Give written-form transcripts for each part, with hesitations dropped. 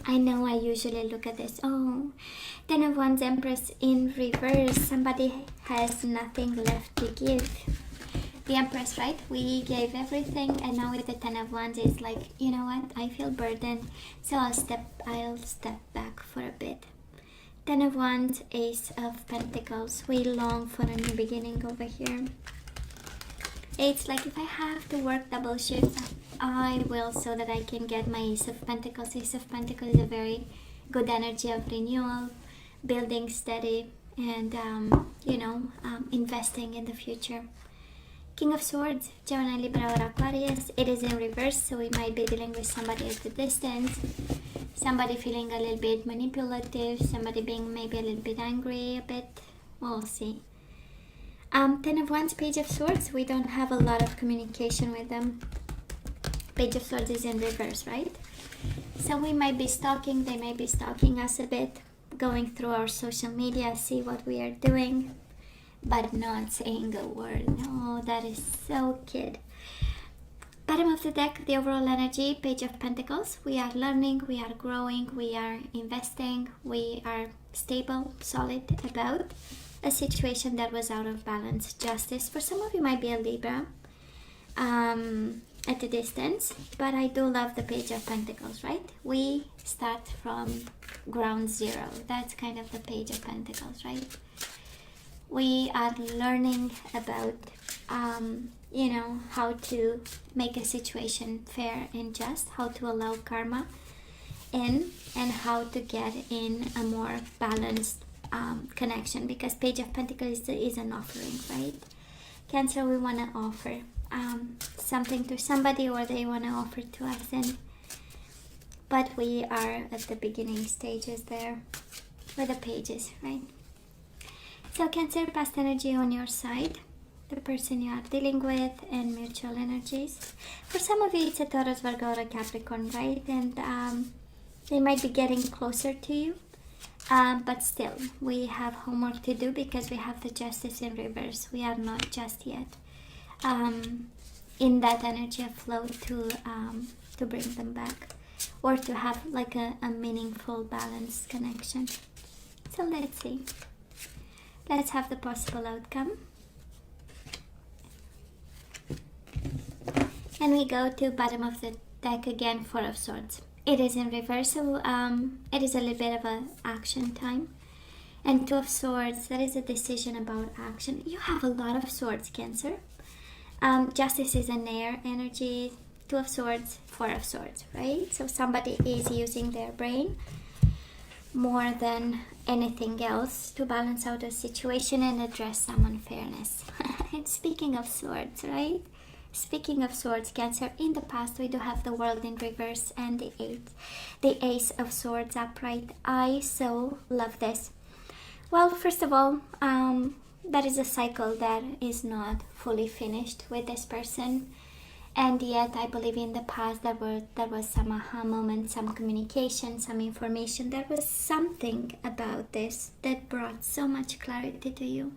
I know I usually look at this. Oh, Ten of Wands, Empress in reverse. Somebody has nothing left to give. The Empress, right? We gave everything, and now with the Ten of Wands, it's like, you know what? I feel burdened, so I'll step back for a bit. Ten of Wands, Ace of Pentacles. We long for a new beginning over here. It's like if I have to work double shifts, I will, so that I can get my Ace of Pentacles. Ace of Pentacles is a very good energy of renewal, building steady, and investing in the future. King of Swords, Gemini, Libra, or Aquarius. It is in reverse, so we might be dealing with somebody at a distance, somebody feeling a little bit manipulative, somebody being maybe a little bit angry a bit. We'll see. Ten of Wands, Page of Swords. We don't have a lot of communication with them. Page of Swords is in reverse, right? So we might be stalking, they may be stalking us a bit, going through our social media, see what we are doing, but not saying a word. No, that is so kid. Bottom of the deck, the overall energy, Page of Pentacles. We are learning, we are growing, we are investing, we are stable, solid about a situation that was out of balance. Justice. For some of you might be a Libra at a distance, but I do love the Page of Pentacles, right? We start from ground zero. That's kind of the Page of Pentacles, right? We are learning about how to make a situation fair and just, how to allow karma in, and how to get in a more balanced connection, because Page of Pentacles is an offering, right? Cancer, we want to offer something to somebody, or they want to offer to us, but we are at the beginning stages there with the pages, right? So Cancer, past energy on your side, the person you are dealing with, and mutual energies. For some of you, it's a Taurus, Virgo, or a Capricorn, right? And they might be getting closer to you. But still, we have homework to do, because we have the Justice in reverse. We are not just yet in that energy of flow to bring them back, or to have like a meaningful, balanced connection. So let's see. Let's have the possible outcome. And we go to bottom of the deck again, Four of Swords. It is in reverse, so it is a little bit of an action time. And Two of Swords, that is a decision about action. You have a lot of swords, Cancer. Justice is an air energy. Two of Swords, Four of Swords, right? So somebody is using their brain more than anything else to balance out a situation and address some unfairness. And speaking of swords, right? Speaking of swords, Cancer, in the past we do have the World in reverse and the Ace of Swords upright. I so love this. Well, first of all, that is a cycle that is not fully finished with this person. And yet, I believe in the past there was some aha moment, some communication, some information. There was something about this that brought so much clarity to you.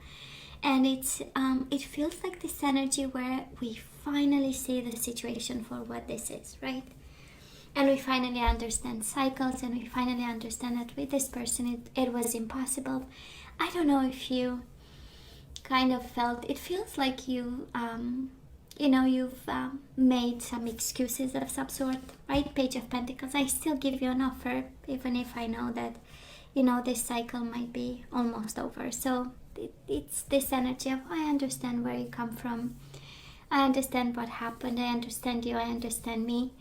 And it feels like this energy where we finally see the situation for what this is, right? And we finally understand cycles, and we finally understand that with this person it was impossible. I don't know if you kind of felt, it feels like you've made some excuses of some sort, right? Page of Pentacles. I still give you an offer, even if I know that, this cycle might be almost over. So it's this energy of, I understand where you come from. I understand what happened. I understand you. I understand me.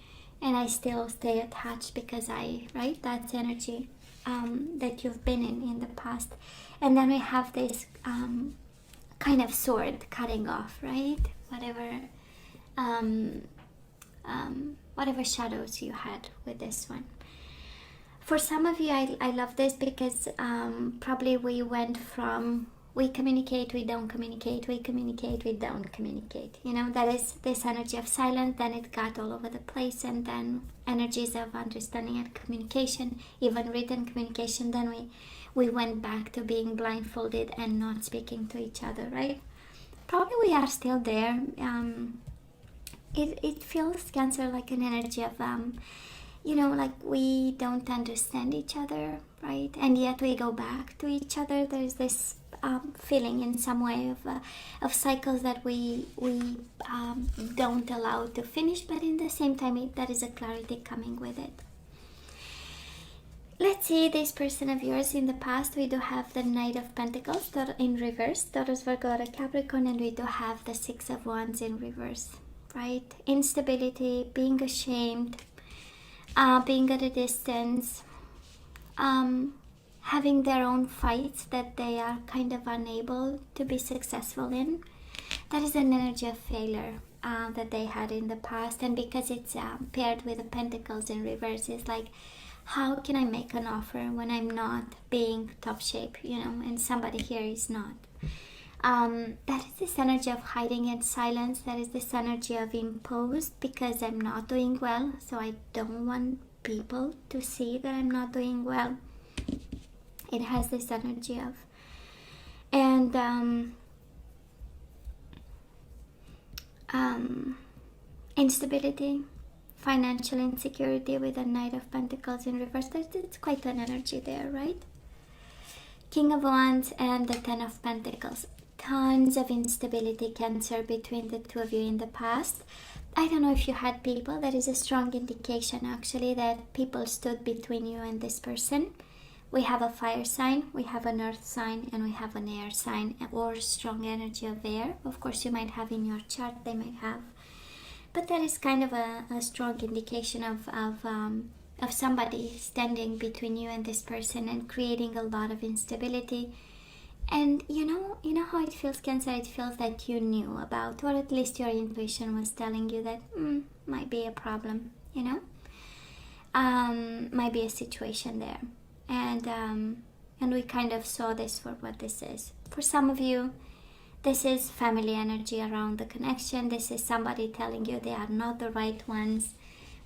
And I still stay attached because that's energy that you've been in the past. And then we have this kind of sword cutting off, right? Whatever shadows you had with this one. For some of you, I love this because probably we went from we communicate, we don't communicate, we communicate, we don't communicate. That is this energy of silence. Then it got all over the place, and then energies of understanding and communication, even written communication. Then we went back to being blindfolded and not speaking to each other, right? Probably we are still there. it feels, Cancer, like an energy of you know, like we don't understand each other, right? And yet we go back to each other. There's this feeling in some way of cycles that we don't allow to finish, but in the same time, there is a clarity coming with it. Let's see this person of yours. In the past, we do have the Knight of Pentacles in reverse, Taurus, Virgo, or Capricorn, and we do have the Six of Wands in reverse, right? Instability, being ashamed, being at a distance, having their own fights that they are kind of unable to be successful in. That is an energy of failure that they had in the past, and because it's paired with the Pentacles in reverse, it's like, how can I make an offer when I'm not being top shape, you know, and somebody here is not. That is this energy of hiding in silence. That is this energy of imposed, because I'm not doing well, so I don't want people to see that I'm not doing well. It has this energy of, and instability, financial insecurity with a Knight of Pentacles in reverse. It's quite an energy there, right? King of Wands and the Ten of Pentacles. Tons of instability, Cancer, between the two of you in the past. I don't know if you had people. That is a strong indication, actually, that people stood between you and this person. We have a fire sign, we have an earth sign, and we have an air sign, or strong energy of air. Of course, you might have in your chart, they might have. But that is kind of a strong indication of somebody standing between you and this person and creating a lot of instability. And you know how it feels, Cancer? It feels that you knew about, or at least your intuition was telling you that might be a problem, you know? Might be a situation there. And we kind of saw this for what this is. For some of you, this is family energy around the connection. This is somebody telling you they are not the right ones.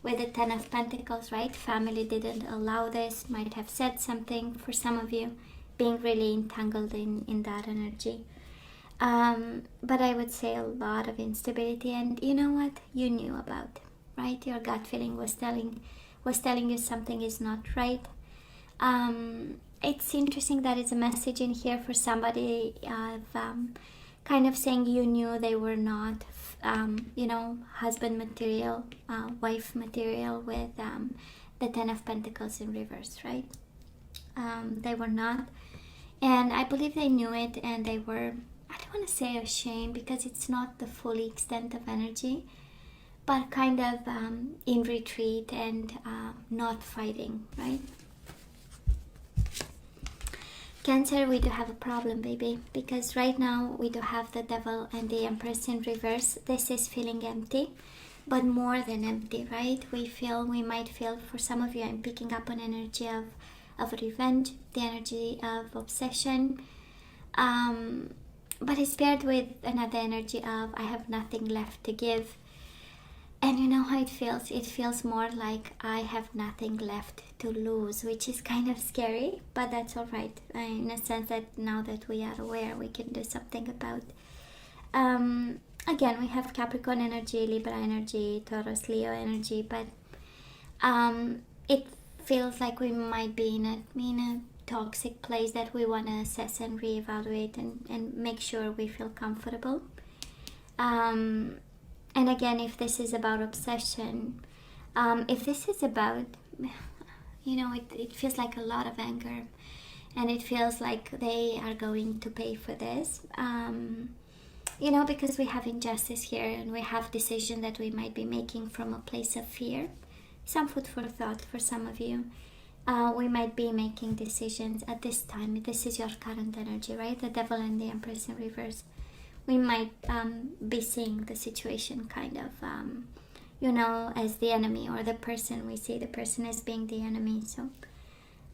With the Ten of Pentacles, right? Family didn't allow this, might have said something. For some of you, being really entangled in that energy. But I would say a lot of instability. And you know what? You knew about, right? Your gut feeling was telling you something is not right. It's interesting that it's a message in here for somebody kind of saying you knew they were not, husband material, wife material with the Ten of Pentacles in reverse, right? They were not. And I believe they knew it, and they were, I don't want to say ashamed, because it's not the full extent of energy, but kind of in retreat and not fighting, right? Cancer, we do have a problem, baby, because right now we do have the Devil and the Empress in reverse. This is feeling empty, but more than empty, right? We might feel, for some of you, I'm picking up an energy of revenge, the energy of obsession, but it's paired with another energy of I have nothing left to give. And you know how it feels? It feels more like I have nothing left to lose, which is kind of scary, but that's all right. In a sense that now that we are aware, we can do something about. Again, we have Capricorn energy, Libra energy, Taurus, Leo energy, but it feels like we might be in a toxic place that we want to assess and reevaluate and make sure we feel comfortable. And again, if this is about obsession, if this is about, it feels like a lot of anger, and it feels like they are going to pay for this, because we have injustice here, and we have decision that we might be making from a place of fear. Some food for thought for some of you. We might be making decisions at this time. This is your current energy, right? The Devil and the Empress in reverse. We might be seeing the situation kind of, as the enemy, or the person. We see the person as being the enemy. So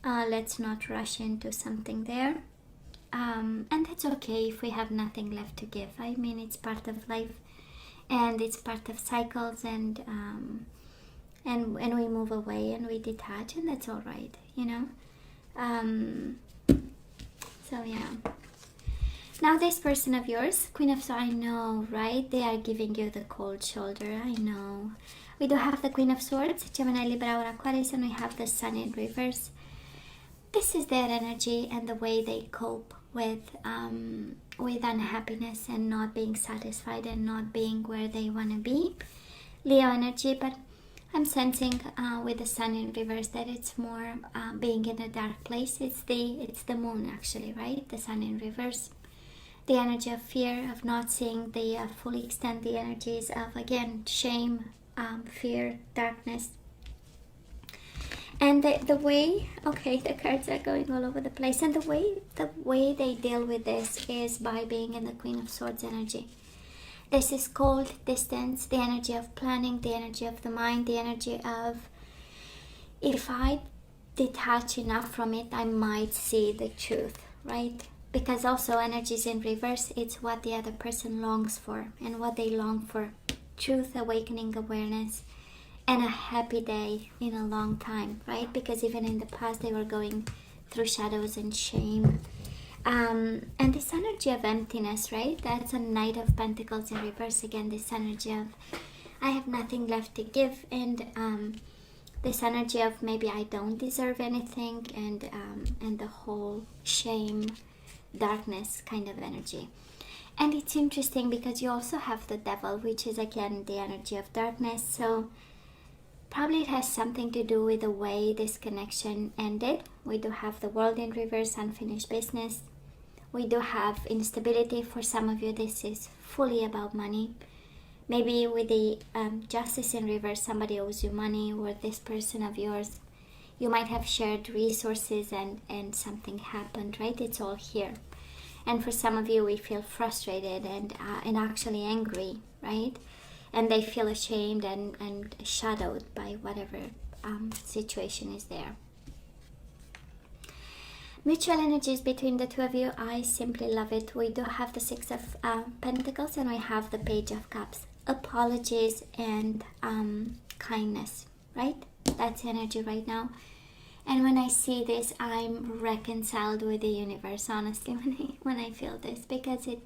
let's not rush into something there. And that's okay if we have nothing left to give. I mean, it's part of life, and it's part of cycles, and we move away and we detach, and that's all right, So yeah. Now this person of yours, Queen of Swords, I know, right? They are giving you the cold shoulder, I know. We do have the Queen of Swords, Gemini, Libra, or Aquarius, and we have the Sun in reverse. This is their energy and the way they cope with unhappiness and not being satisfied and not being where they want to be. Leo energy, but I'm sensing with the Sun in reverse that it's more being in a dark place. It's the moon actually, right? The Sun in reverse. The energy of fear, of not seeing the full extent, the energies of, again, shame, fear, darkness. And the way, okay, the cards are going all over the place. And the way they deal with this is by being in the Queen of Swords energy. This is cold distance, the energy of planning, the energy of the mind, the energy of, if I detach enough from it, I might see the truth, right? Because also energies in reverse, it's what the other person longs for, and what they long for: truth, awakening, awareness, and a happy day in a long time, right? Because even in the past they were going through shadows and shame. And this energy of emptiness, right? That's a Knight of Pentacles in reverse. Again, this energy of, I have nothing left to give, and this energy of maybe I don't deserve anything, and the whole shame, darkness kind of energy. And it's interesting because you also have the Devil, which is again the energy of darkness. So probably it has something to do with the way this connection ended. We do have the World in reverse, unfinished business. We do have instability. For some of you, this is fully about money. Maybe with the Justice in reverse, somebody owes you money, or this person of yours, you might have shared resources and something happened, right? It's all here. And for some of you, we feel frustrated and actually angry, right? And they feel ashamed and shadowed by whatever situation is there. Mutual energies between the two of you, I simply love it. We do have the Six of Pentacles, and we have the Page of Cups. Apologies and kindness, right? That's energy right now. And when I see this, I'm reconciled with the universe, honestly, when I feel this, because it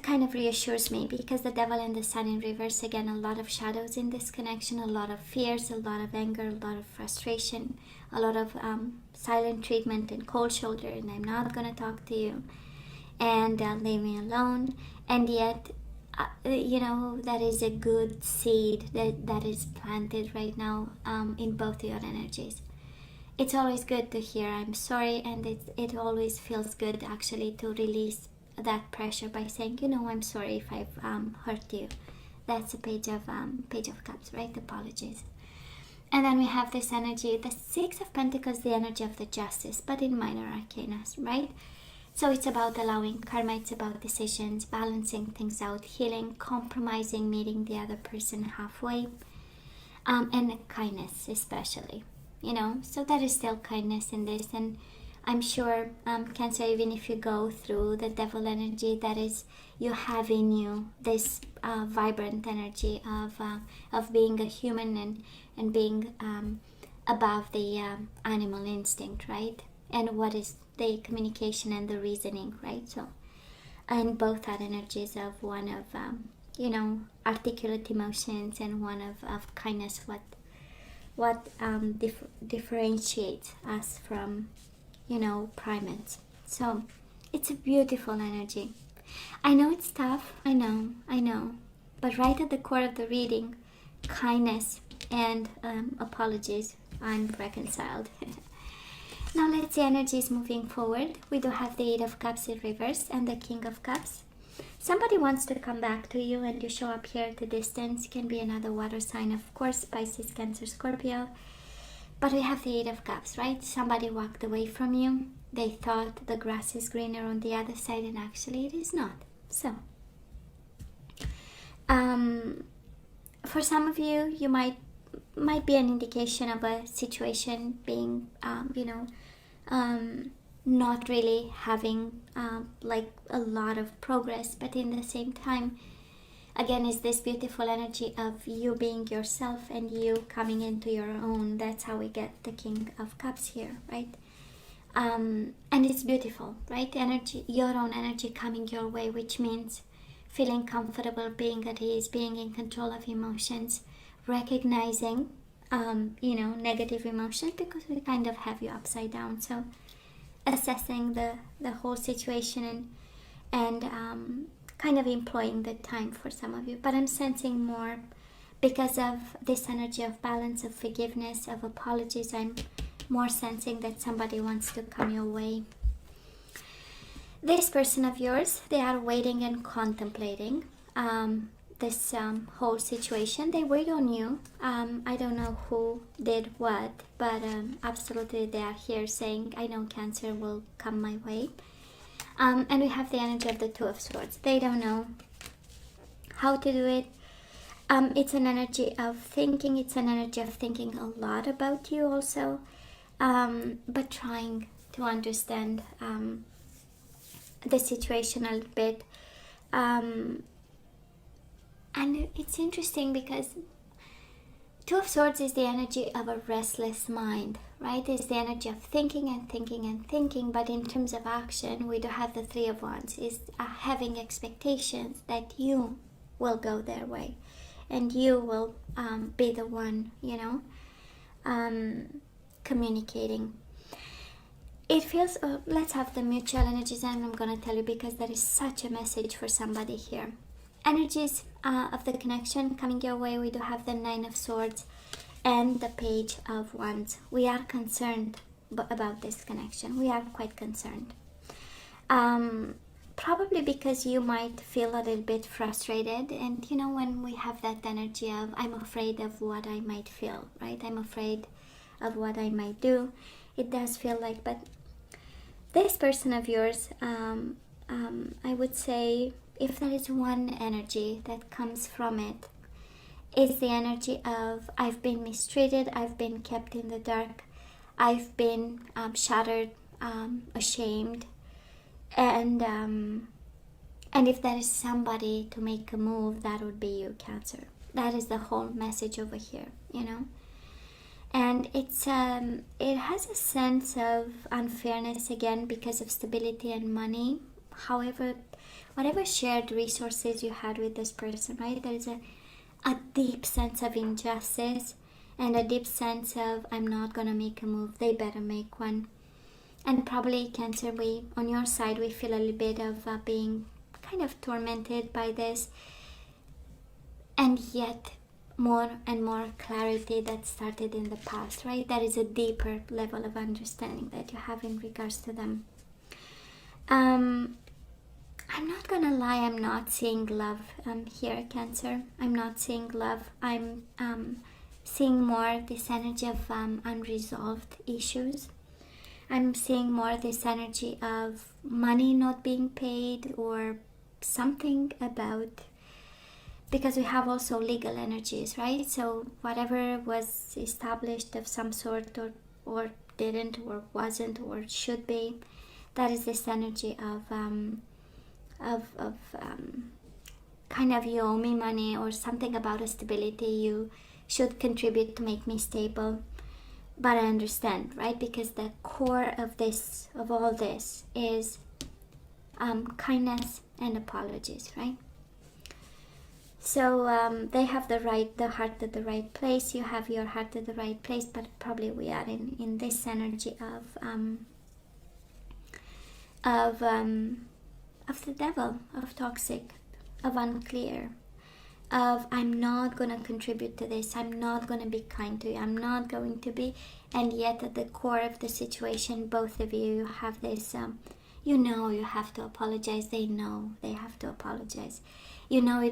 kind of reassures me, because the Devil and the Sun in reverse, again, a lot of shadows in this connection, a lot of fears, a lot of anger, a lot of frustration, a lot of silent treatment and cold shoulder, and I'm not going to talk to you, and leave me alone. And yet, that is a good seed that is planted right now in both your energies. It's always good to hear I'm sorry, and it always feels good actually to release that pressure by saying, I'm sorry if I've hurt you. That's a Page of Cups, right? Apologies. And then we have this energy, the Six of Pentacles, the energy of the Justice, but in minor arcana, right? So it's about allowing karma, it's about decisions, balancing things out, healing, compromising, meeting the other person halfway, and kindness especially, So there is still kindness in this, and I'm sure, Cancer, even if you go through the Devil energy, that is, you have in you this vibrant energy of being a human and being above the animal instinct, right? And what is the communication and the reasoning, right? So, and both are energies of one of, articulate emotions, and one of kindness, what differentiates us from, primates. So it's a beautiful energy. I know it's tough, I know, but right at the core of the reading, kindness and apologies, I'm reconciled. Now let's see energies moving forward. We do have the Eight of Cups in reverse and the King of Cups. Somebody wants to come back to you, and you show up here at the distance. Can be another water sign, of course, Pisces, Cancer, Scorpio. But we have the Eight of Cups, right? Somebody walked away from you. They thought the grass is greener on the other side, and actually it is not. So, for some of you, you might be an indication of a situation being, not really having like a lot of progress, but in the same time, again, is this beautiful energy of you being yourself and you coming into your own. That's how we get the King of Cups here, right? And it's beautiful, right? Energy, your own energy coming your way, which means feeling comfortable, being at ease, being in control of emotions, recognizing negative emotions, because we kind of have you upside down. So assessing the whole situation and kind of employing the time for some of you. But I'm sensing more, because of this energy of balance, of forgiveness, of apologies, I'm more sensing that somebody wants to come your way. This person of yours, they are waiting and contemplating this whole situation. They wait on you. I don't know who did what, but absolutely they are here saying, I know Cancer will come my way. And we have the energy of the Two of Swords. They don't know how to do it. It's an energy of thinking. It's an energy of thinking a lot about you also, but trying to understand the situation a little bit. And it's interesting because Two of Swords is the energy of a restless mind, right? It's the energy of thinking and thinking and thinking, but in terms of action, we do have the Three of Wands, is having expectations that you will go their way and you will be the one, communicating. It feels, let's have the mutual energies, and I'm going to tell you because there is such a message for somebody here. Energies of the connection coming your way. We do have the Nine of Swords and the Page of Wands. We are concerned about this connection. We are quite concerned. Probably because you might feel a little bit frustrated, and when we have that energy of I'm afraid of what I might feel, right? I'm afraid of what I might do. It does feel like, but this person of yours, I would say, if there is one energy that comes from it, it's the energy of I've been mistreated, I've been kept in the dark, I've been shattered, ashamed, and if there is somebody to make a move, that would be you, Cancer. That is the whole message over here, And it's it has a sense of unfairness again because of stability and money. However, whatever shared resources you had with this person, right? There is a deep sense of injustice and a deep sense of I'm not gonna make a move, they better make one. And probably, Cancer, on your side, we feel a little bit of being kind of tormented by this, and yet more and more clarity that started in the past, right? There is a deeper level of understanding that you have in regards to them. I'm not gonna lie, I'm not seeing love here, Cancer. I'm not seeing love. I'm seeing more this energy of unresolved issues. I'm seeing more this energy of money not being paid, or something about, because we have also legal energies, right? So whatever was established of some sort, or didn't, or wasn't, or should be, that is this energy of kind of you owe me money, or something about a stability you should contribute to make me stable. But I understand, right? Because the core of this, of all this, is kindness and apologies, right? So they have the heart at the right place. You have your heart at the right place, but probably we are in this energy of the devil, of toxic, of unclear, of I'm not going to contribute to this, I'm not going to be kind to you, I'm not going to be, and yet at the core of the situation, both of you have this, you have to apologize, they know they have to apologize.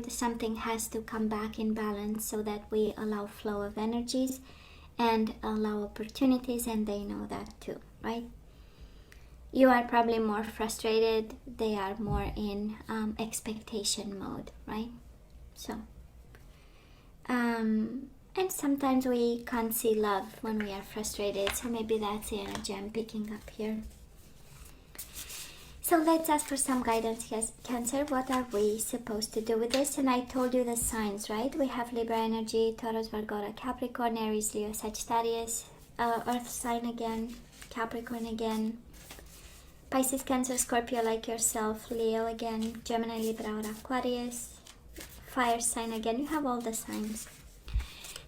Something has to come back in balance so that we allow flow of energies and allow opportunities, and they know that too, right? You are probably more frustrated, they are more in expectation mode, right? So, and sometimes we can't see love when we are frustrated, so maybe that's the energy I'm picking up here. So let's ask for some guidance, yes, Cancer. What are we supposed to do with this? And I told you the signs, right? We have Libra energy, Taurus, Virgo, Capricorn, Aries, Leo, Sagittarius, Earth sign again, Capricorn again, Pisces, Cancer, Scorpio like yourself, Leo again, Gemini, Libra, or Aquarius, fire sign again. You have all the signs.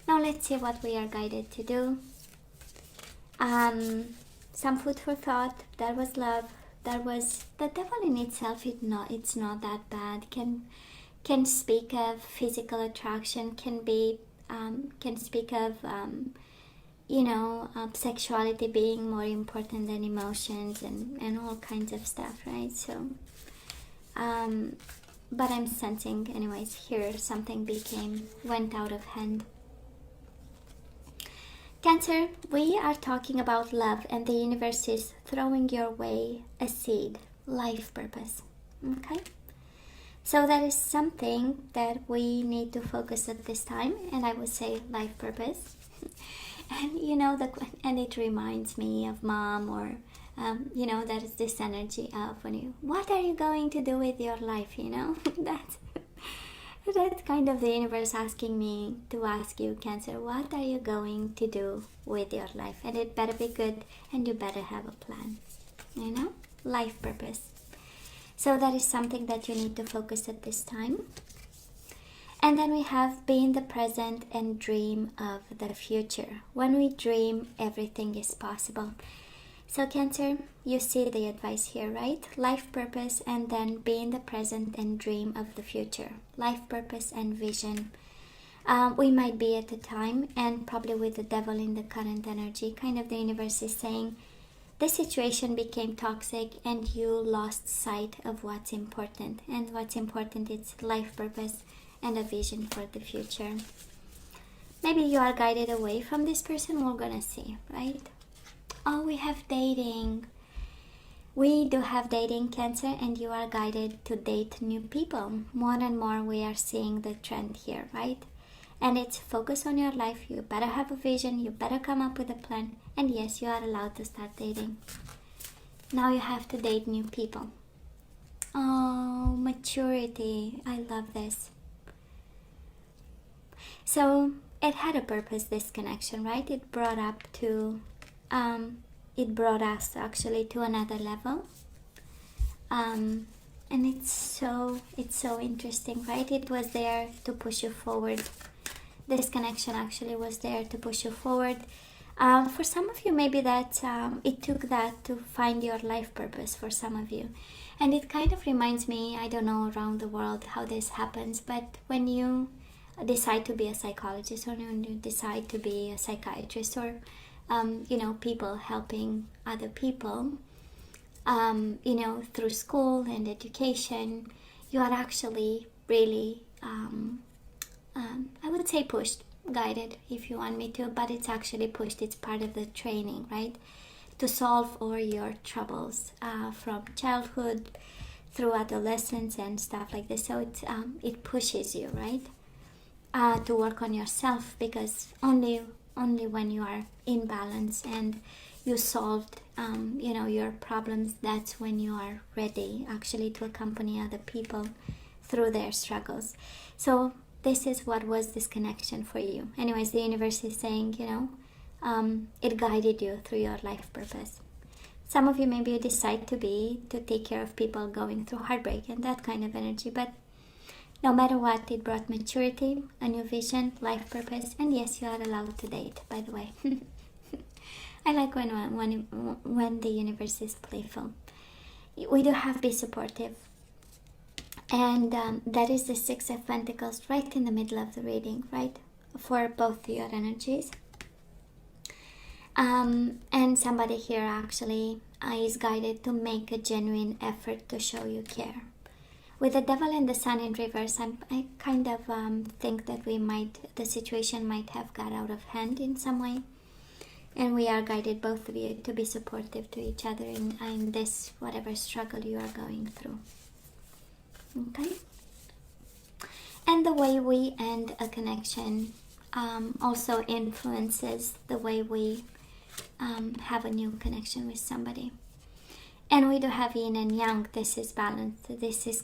Now let's see what we are guided to do. Some food for thought. There was love. There was the devil in itself. It's not that bad. Can speak of physical attraction. Can speak of sexuality being more important than emotions and all kinds of stuff, right? So, but I'm sensing, anyways, here something went out of hand. Cancer, we are talking about love, and the universe is throwing your way a seed, life purpose. Okay? So that is something that we need to focus at this time, and I would say life purpose. And and it reminds me of mom, or that is this energy of what are you going to do with your life? That's kind of the universe asking me to ask you, Cancer, what are you going to do with your life? And it better be good, and you better have a plan. Life purpose. So that is something that you need to focus at this time. And then we have be in the present and dream of the future. When we dream, everything is possible. So Cancer, you see the advice here, right? Life purpose, and then be in the present and dream of the future. Life purpose and vision. We might be at the time, and probably with the devil in the current energy, kind of the universe is saying, the situation became toxic and you lost sight of what's important. And what's important is life purpose and a vision for the future. Maybe you are guided away from this person, we're gonna see, right? Oh, we have dating. We do have dating, Cancer, and you are guided to date new people. More and more we are seeing the trend here, right? And it's focus on your life. You better have a vision, you better come up with a plan, and yes, you are allowed to start dating. Now you have to date new people. Oh, maturity. I love this. So it had a purpose, this connection, right? It brought us actually to another level. And it's so interesting, right? It was there to push you forward. This connection actually was there to push you forward. For some of you, maybe that it took that to find your life purpose for some of you. And it kind of reminds me, I don't know around the world how this happens, but when you decide to be a psychologist, or when you decide to be a psychiatrist, or people helping other people, through school and education, you are actually really, I would say pushed, guided if you want me to, but it's actually pushed. It's part of the training, right? To solve all your troubles from childhood through adolescence and stuff like this. So it pushes you, right? To work on yourself, because only when you are in balance and you solved your problems, that's when you are ready actually to accompany other people through their struggles. So this is what was this connection for you. Anyways, the universe is saying, it guided you through your life purpose. Some of you maybe decide to take care of people going through heartbreak and that kind of energy, but no matter what, it brought maturity, a new vision, life purpose, and yes, you are allowed to date, by the way. I like when the universe is playful. We do have to be supportive. And that is the Six of Pentacles right in the middle of the reading, right? For both your energies. And somebody here actually is guided to make a genuine effort to show you care. With the devil and the sun in reverse, I kind of think that the situation might have got out of hand in some way. And we are guided, both of you, to be supportive to each other in this, whatever struggle you are going through. Okay? And the way we end a connection also influences the way we have a new connection with somebody. And we do have yin and yang. This is balance. This is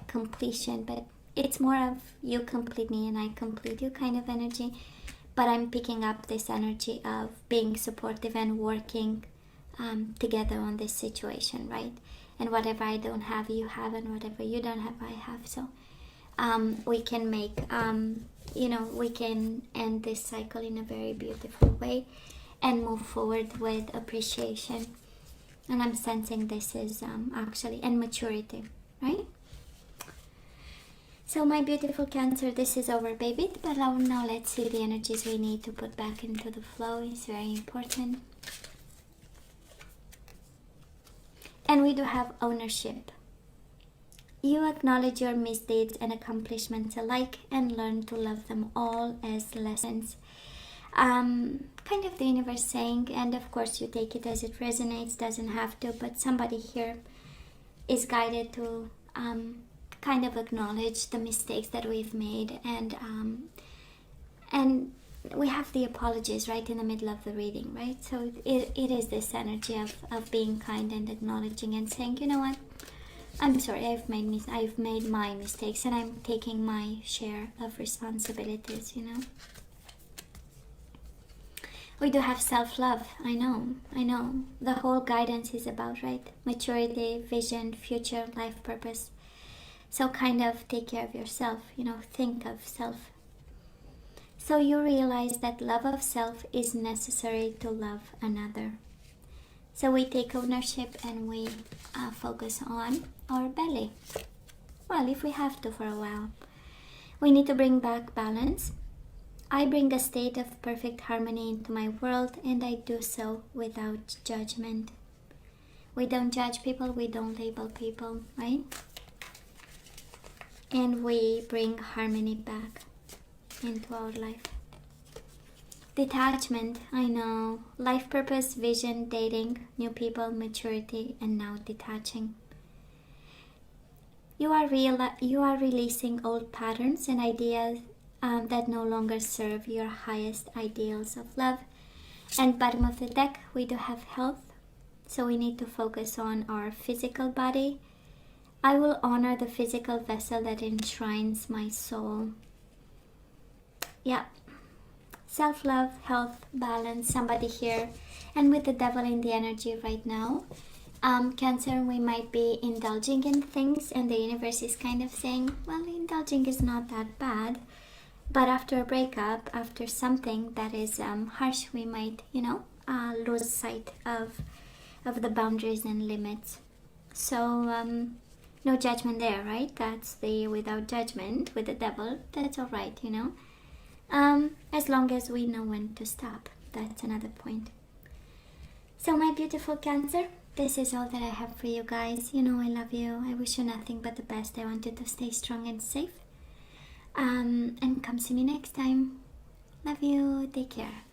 completion. But it's more of you complete me and I complete you kind of energy. But I'm picking up this energy of being supportive and working together on this situation, right? And whatever I don't have, you have, and whatever you don't have, I have. So we can make, we can end this cycle in a very beautiful way and move forward with appreciation. And I'm sensing this is actually, and maturity, right? So my beautiful Cancer, this is over, baby. But now let's see the energies we need to put back into the flow. It's very important. And we do have ownership. You acknowledge your misdeeds and accomplishments alike and learn to love them all as lessons. Kind of the universe saying, and of course you take it as it resonates, doesn't have to, but somebody here is guided to kind of acknowledge the mistakes that we've made, and we have the apologies right in the middle of the reading, right? So it is this energy of being kind and acknowledging and saying, you know what, I'm sorry, I've made my mistakes, and I'm taking my share of responsibilities, you know. We do have self-love. I know. The whole guidance is about, right? Maturity, vision, future, life purpose. So kind of take care of yourself, you know, think of self. So you realize that love of self is necessary to love another. So we take ownership and we focus on our belly. Well, if we have to for a while. We need to bring back balance. I bring a state of perfect harmony into my world, and I do so without judgment. We don't judge people, we don't label people, right? And we bring harmony back into our life. Detachment, I know. Life purpose, vision, dating, new people, maturity, and now detaching. You are releasing old patterns and ideas that no longer serve your highest ideals of love. And bottom of the deck, we do have health. So we need to focus on our physical body. I will honor the physical vessel that enshrines my soul. Yeah. Self-love, health, balance, somebody here. And with the devil in the energy right now, Cancer, we might be indulging in things, and the universe is kind of saying, well, indulging is not that bad. But after a breakup, after something that is harsh, we might, lose sight of the boundaries and limits. So, no judgment there, right? That's the without judgment with the devil. That's all right, as long as we know when to stop. That's another point. So, my beautiful Cancer, this is all that I have for you guys. I love you. I wish you nothing but the best. I want you to stay strong and safe. And come see me next time. Love you. Take care.